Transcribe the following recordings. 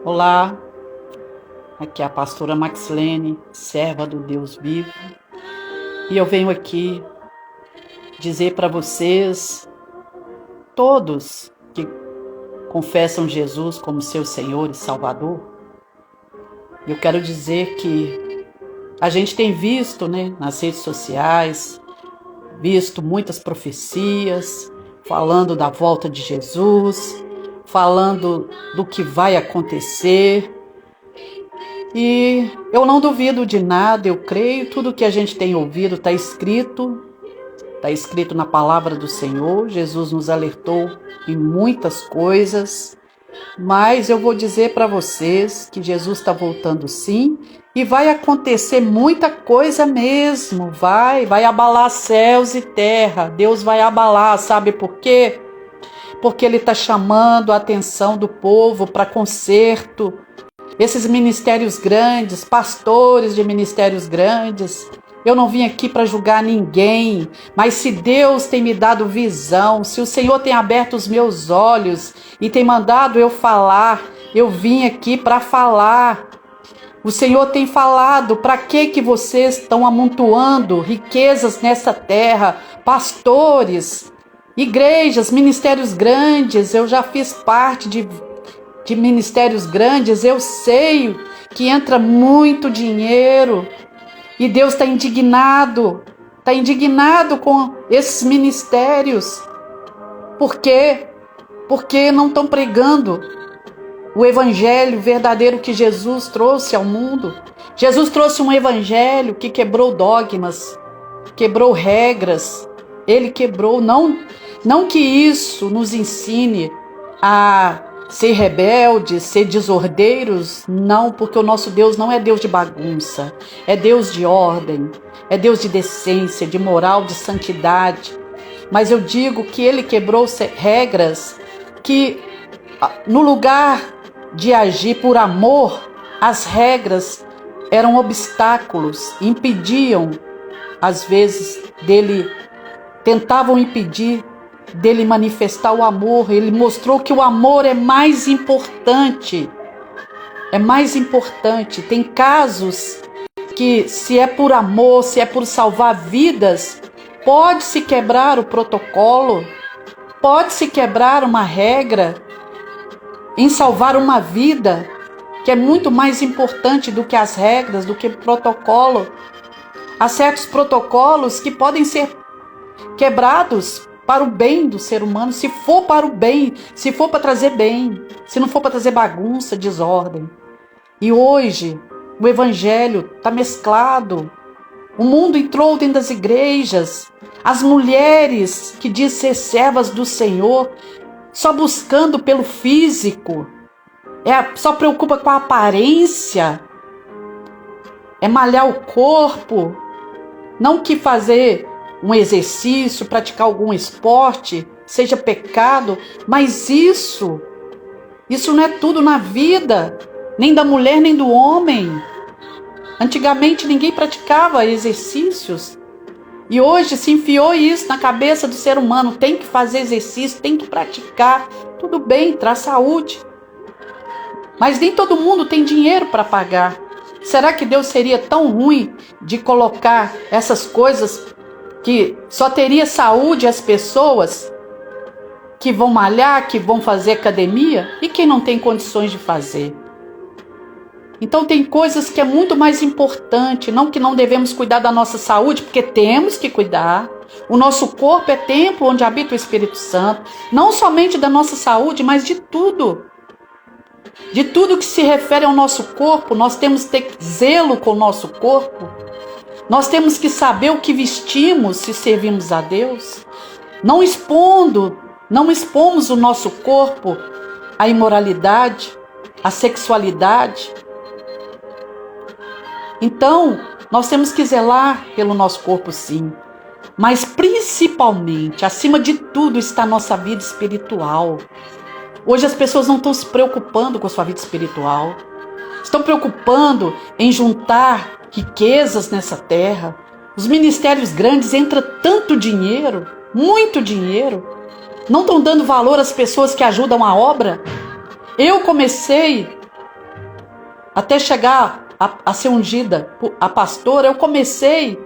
Olá, aqui é a pastora Maxilene, serva do Deus vivo, e eu venho aqui dizer para vocês, todos que confessam Jesus como seu Senhor e Salvador, eu quero dizer que a gente tem visto, nas redes sociais, visto muitas profecias, falando da volta de Jesus, falando do que vai acontecer. E eu não duvido de nada, eu creio, tudo que a gente tem ouvido está escrito na palavra do Senhor. Jesus nos alertou em muitas coisas, mas eu vou dizer para vocês que Jesus está voltando sim, e vai acontecer muita coisa mesmo, vai abalar céus e terra. Deus vai abalar, sabe por quê? Porque Ele está chamando a atenção do povo para conserto. Esses ministérios grandes, pastores de ministérios grandes, eu não vim aqui para julgar ninguém, mas se Deus tem me dado visão, se o Senhor tem aberto os meus olhos e tem mandado eu falar, eu vim aqui para falar. O Senhor tem falado, para que vocês estão amontoando riquezas nessa terra? Pastores, igrejas, ministérios grandes, eu já fiz parte de ministérios grandes, eu sei que entra muito dinheiro e Deus está indignado com esses ministérios. Por quê? Porque não estão pregando o evangelho verdadeiro que Jesus trouxe ao mundo. Jesus trouxe um evangelho que quebrou dogmas, quebrou regras. Ele quebrou, não que isso nos ensine a ser rebeldes, ser desordeiros, não, porque o nosso Deus não é Deus de bagunça, é Deus de ordem, é Deus de decência, de moral, de santidade. Mas eu digo que Ele quebrou regras que, no lugar de agir por amor, as regras eram obstáculos, impediam, às vezes, tentavam impedir dele manifestar o amor. Ele mostrou que o amor é mais importante. Tem casos que, se é por amor, se é por salvar vidas, pode-se quebrar o protocolo, pode-se quebrar uma regra em salvar uma vida, que é muito mais importante do que as regras, do que o protocolo. Há certos protocolos que podem ser quebrados para o bem do ser humano, se for para o bem, se for para trazer bem, se não for para trazer bagunça, desordem. E hoje o evangelho está mesclado, o mundo entrou dentro das igrejas, as mulheres que dizem ser servas do Senhor, só buscando pelo físico, só preocupa com a aparência, é malhar o corpo, não que fazer um exercício, praticar algum esporte, seja pecado, mas isso não é tudo na vida, nem da mulher, nem do homem. Antigamente ninguém praticava exercícios, e hoje se enfiou isso na cabeça do ser humano, tem que fazer exercício, tem que praticar, tudo bem, traz saúde, mas nem todo mundo tem dinheiro para pagar. Será que Deus seria tão ruim de colocar essas coisas que só teria saúde as pessoas que vão malhar, que vão fazer academia, e quem não tem condições de fazer? Então tem coisas que é muito mais importante, não que não devemos cuidar da nossa saúde, porque temos que cuidar. O nosso corpo é templo onde habita o Espírito Santo, não somente da nossa saúde, mas de tudo. De tudo que se refere ao nosso corpo, nós temos que ter zelo com o nosso corpo. Nós temos que saber o que vestimos se servimos a Deus. Não expomos o nosso corpo à imoralidade, à sexualidade. Então, nós temos que zelar pelo nosso corpo, sim. Mas principalmente, acima de tudo, está a nossa vida espiritual. Hoje as pessoas não estão se preocupando com a sua vida espiritual. Estão preocupando em juntar riquezas nessa terra. Os ministérios grandes, entra tanto dinheiro, muito dinheiro. Não estão dando valor às pessoas que ajudam a obra. Eu comecei até chegar a ser ungida a pastora, eu comecei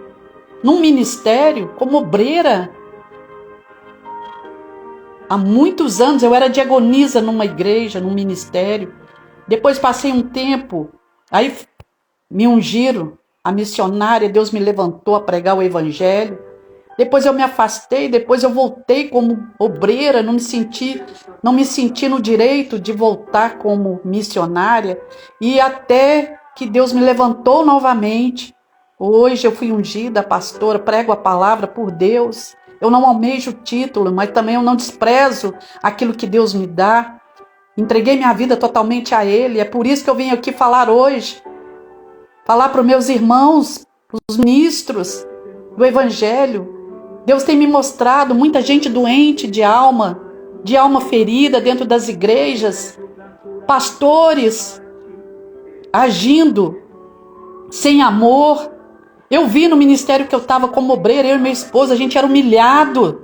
num ministério como obreira. Há muitos anos eu era diaconisa numa igreja, num ministério. Depois passei um tempo, aí me ungiram a missionária, Deus me levantou a pregar o evangelho. Depois eu me afastei, depois eu voltei como obreira, não me senti no direito de voltar como missionária, e até que Deus me levantou novamente. Hoje eu fui ungida pastora, prego a palavra por Deus. Eu não almejo o título, mas também eu não desprezo aquilo que Deus me dá. Entreguei minha vida totalmente a Ele. É por isso que eu vim aqui falar hoje. Falar para os meus irmãos, os ministros do Evangelho. Deus tem me mostrado muita gente doente de alma ferida dentro das igrejas. Pastores agindo sem amor. Eu vi no ministério que eu estava como obreira, eu e minha esposa, a gente era humilhado.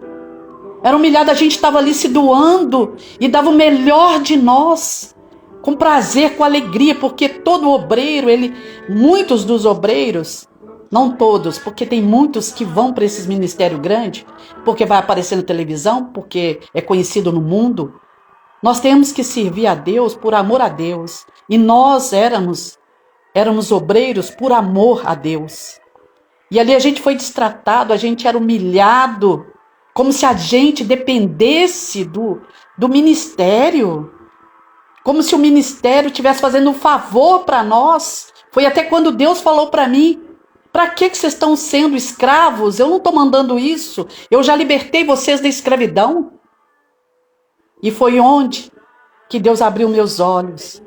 A gente estava ali se doando e dava o melhor de nós, com prazer, com alegria, porque todo obreiro, muitos dos obreiros, não todos, porque tem muitos que vão para esses ministérios grandes, porque vai aparecer na televisão, porque é conhecido no mundo. Nós temos que servir a Deus por amor a Deus. E nós éramos obreiros por amor a Deus. E ali a gente foi destratado, a gente era humilhado, como se a gente dependesse do ministério. Como se o ministério estivesse fazendo um favor para nós. Foi até quando Deus falou para mim: para que vocês estão sendo escravos? Eu não estou mandando isso. Eu já libertei vocês da escravidão. E foi onde que Deus abriu meus olhos.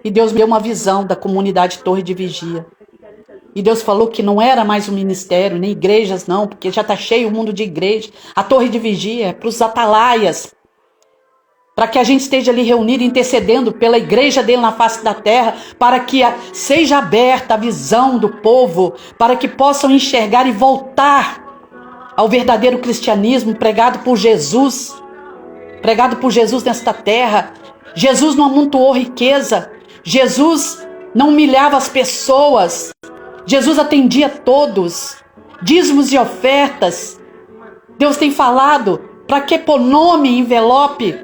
E Deus me deu uma visão da comunidade Torre de Vigia. E Deus falou que não era mais um ministério, nem igrejas não, porque já está cheio o mundo de igreja. A Torre de Vigia é para os atalaias, para que a gente esteja ali reunido, intercedendo pela igreja dele na face da terra, para que seja aberta a visão do povo, para que possam enxergar e voltar ao verdadeiro cristianismo pregado por Jesus nesta terra. Jesus não amontoou riqueza, Jesus não humilhava as pessoas, Jesus atendia todos, dízimos e ofertas. Deus tem falado, para que pôr nome em envelope?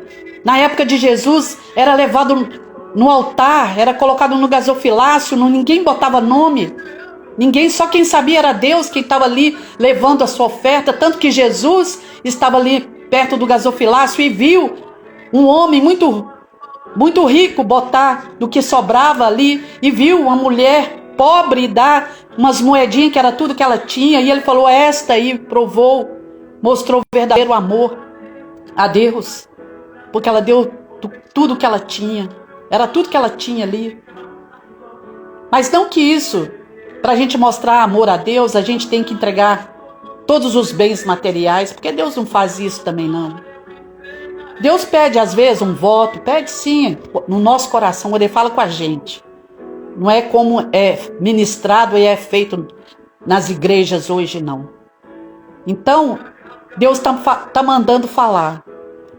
Na época de Jesus, era levado no altar, era colocado no gasofilácio, ninguém botava nome. Ninguém, só quem sabia era Deus, quem estava ali levando a sua oferta. Tanto que Jesus estava ali perto do gasofilácio e viu um homem muito rico botar do que sobrava ali, e viu uma mulher pobre dar umas moedinhas que era tudo que ela tinha, e ele falou: esta aí provou, mostrou o verdadeiro amor a Deus, porque ela deu tudo que ela tinha, era tudo que ela tinha ali. Mas não que isso, para a gente mostrar amor a Deus, a gente tem que entregar todos os bens materiais, porque Deus não faz isso também não. Deus pede às vezes um voto, pede sim, no nosso coração, quando Ele fala com a gente. Não é como é ministrado e é feito nas igrejas hoje, não. Então, Deus está mandando falar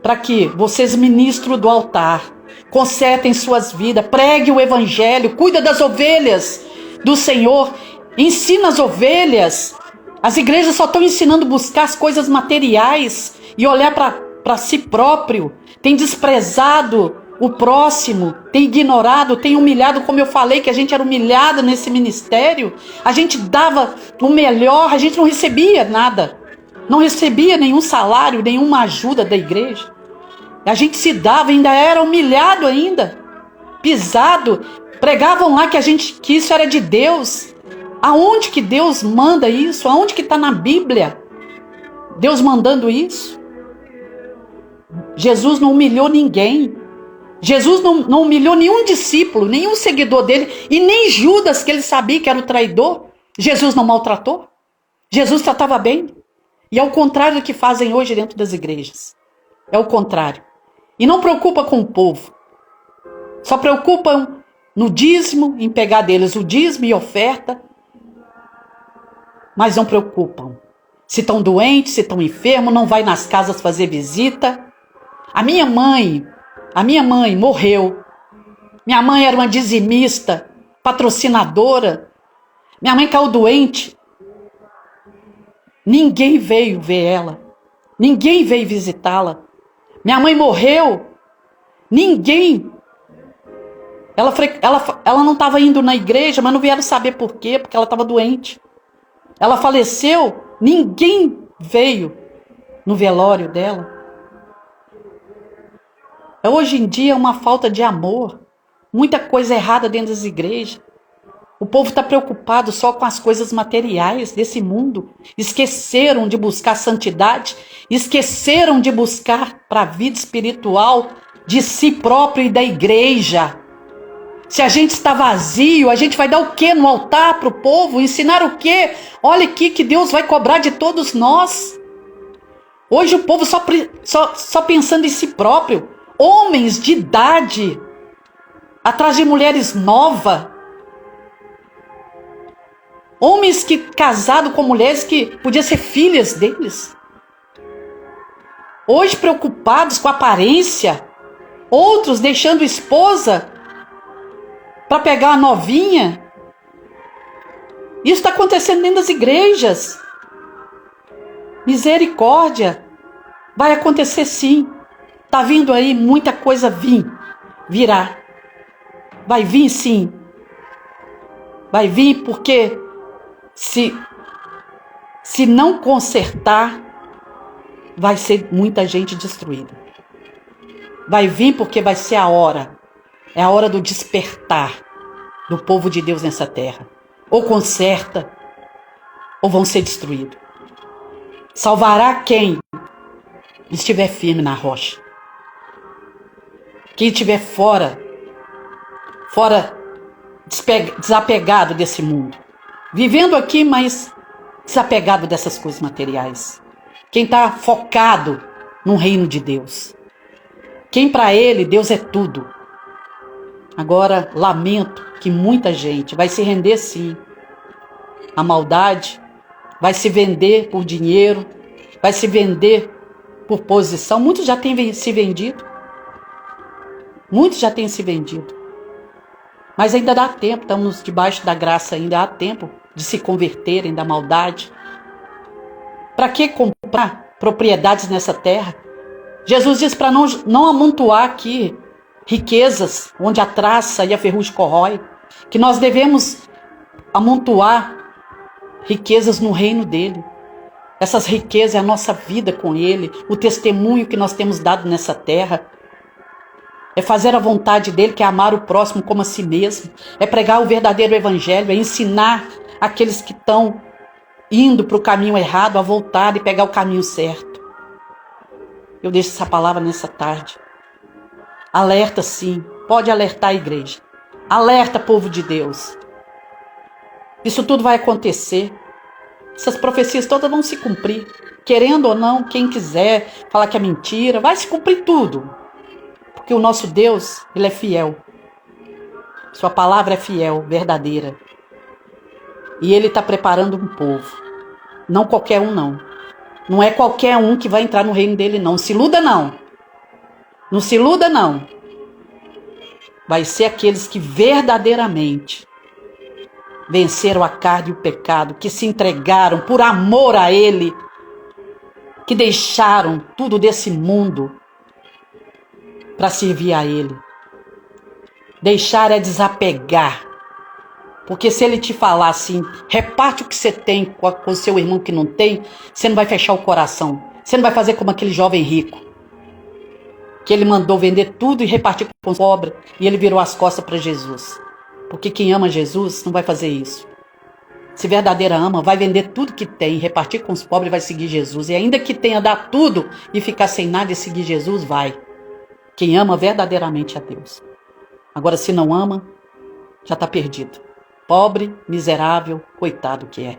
para que vocês, ministros do altar, consertem suas vidas, pregue o evangelho, cuida das ovelhas do Senhor, ensina as ovelhas. As igrejas só estão ensinando a buscar as coisas materiais e olhar para si próprio, tem desprezado o próximo, tem ignorado, tem humilhado, como eu falei que a gente era humilhado nesse ministério. A gente dava o melhor, a gente não recebia nada, não recebia nenhum salário, nenhuma ajuda da igreja. A gente se dava, ainda era humilhado ainda, pisado. Pregavam lá que isso era de Deus. Aonde que Deus manda isso? Aonde que está na Bíblia Deus mandando isso? Jesus não humilhou ninguém. Jesus não humilhou nenhum discípulo, nenhum seguidor dele, e nem Judas, que ele sabia que era o traidor. Jesus não maltratou. Jesus tratava bem. E é o contrário do que fazem hoje dentro das igrejas. É o contrário. E não preocupa com o povo. Só preocupam no dízimo, em pegar deles o dízimo e oferta. Mas não preocupam. Se estão doentes, se estão enfermos, não vai nas casas fazer visita. A minha mãe morreu Minha mãe era uma dizimista, patrocinadora. Minha mãe caiu doente. Ninguém veio ver ela. Ninguém veio visitá-la. Minha mãe morreu. Ninguém. Ela não estava indo na igreja, mas não vieram saber por quê, porque ela estava doente. Ela faleceu. Ninguém veio no velório dela. Hoje em dia é uma falta de amor. Muita coisa errada dentro das igrejas. O povo está preocupado só com as coisas materiais desse mundo. Esqueceram de buscar santidade. Esqueceram de buscar para a vida espiritual de si próprio e da igreja. Se a gente está vazio, a gente vai dar o quê no altar para o povo? Ensinar o quê? Olha aqui que Deus vai cobrar de todos nós. Hoje o povo só pensando em si próprio. Homens de idade atrás de mulheres novas. Homens que casados com mulheres que podiam ser filhas deles. Hoje preocupados com a aparência. Outros deixando esposa para pegar a novinha. Isso está acontecendo dentro das igrejas. Misericórdia. Vai acontecer sim. Está vindo aí muita coisa virá. Vai vir sim. Vai vir porque se não consertar, vai ser muita gente destruída. Vai vir porque vai ser a hora. É a hora do despertar do povo de Deus nessa terra. Ou conserta, ou vão ser destruídos. Salvará quem estiver firme na rocha. Quem estiver fora, desapegado desse mundo. Vivendo aqui, mas desapegado dessas coisas materiais. Quem está focado no reino de Deus. Quem para ele, Deus é tudo. Agora, lamento que muita gente vai se render sim à maldade, vai se vender por dinheiro, vai se vender por posição. Muitos já têm se vendido. Muitos já têm se vendido. Mas ainda dá tempo, estamos debaixo da graça, ainda há tempo de se converterem da maldade. Para que comprar propriedades nessa terra? Jesus diz para não amontoar aqui riquezas onde a traça e a ferrugem corrói, que nós devemos amontoar riquezas no reino dele. Essas riquezas é a nossa vida com ele, o testemunho que nós temos dado nessa terra. É fazer a vontade dele, que é amar o próximo como a si mesmo. É pregar o verdadeiro evangelho, é ensinar aqueles que estão indo para o caminho errado a voltar e pegar o caminho certo. Eu deixo essa palavra nessa tarde. Alerta sim, pode alertar a igreja. Alerta, povo de Deus. Isso tudo vai acontecer. Essas profecias todas vão se cumprir. Querendo ou não, quem quiser falar que é mentira, vai se cumprir tudo. Porque o nosso Deus, ele é fiel. Sua palavra é fiel, verdadeira. E ele está preparando um povo. Não qualquer um, não. Não é qualquer um que vai entrar no reino dele, não. Não se iluda, não. Não se iluda, não. Vai ser aqueles que verdadeiramente venceram a carne e o pecado, que se entregaram por amor a ele, que deixaram tudo desse mundo para servir a ele. Deixar é desapegar. Porque se ele te falar assim, reparte o que você tem com o seu irmão que não tem, você não vai fechar o coração. Você não vai fazer como aquele jovem rico, que ele mandou vender tudo e repartir com os pobres, e ele virou as costas para Jesus. Porque quem ama Jesus não vai fazer isso. Se verdadeira ama, vai vender tudo que tem, repartir com os pobres e vai seguir Jesus. E ainda que tenha dar tudo e ficar sem nada e seguir Jesus, vai. Quem ama verdadeiramente a Deus. Agora, se não ama, já está perdido. Pobre, miserável, coitado que é.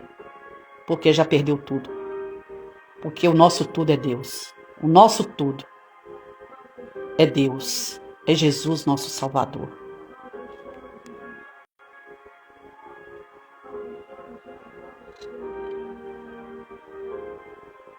Porque já perdeu tudo. Porque o nosso tudo é Deus. O nosso tudo é Deus. É Jesus, nosso Salvador.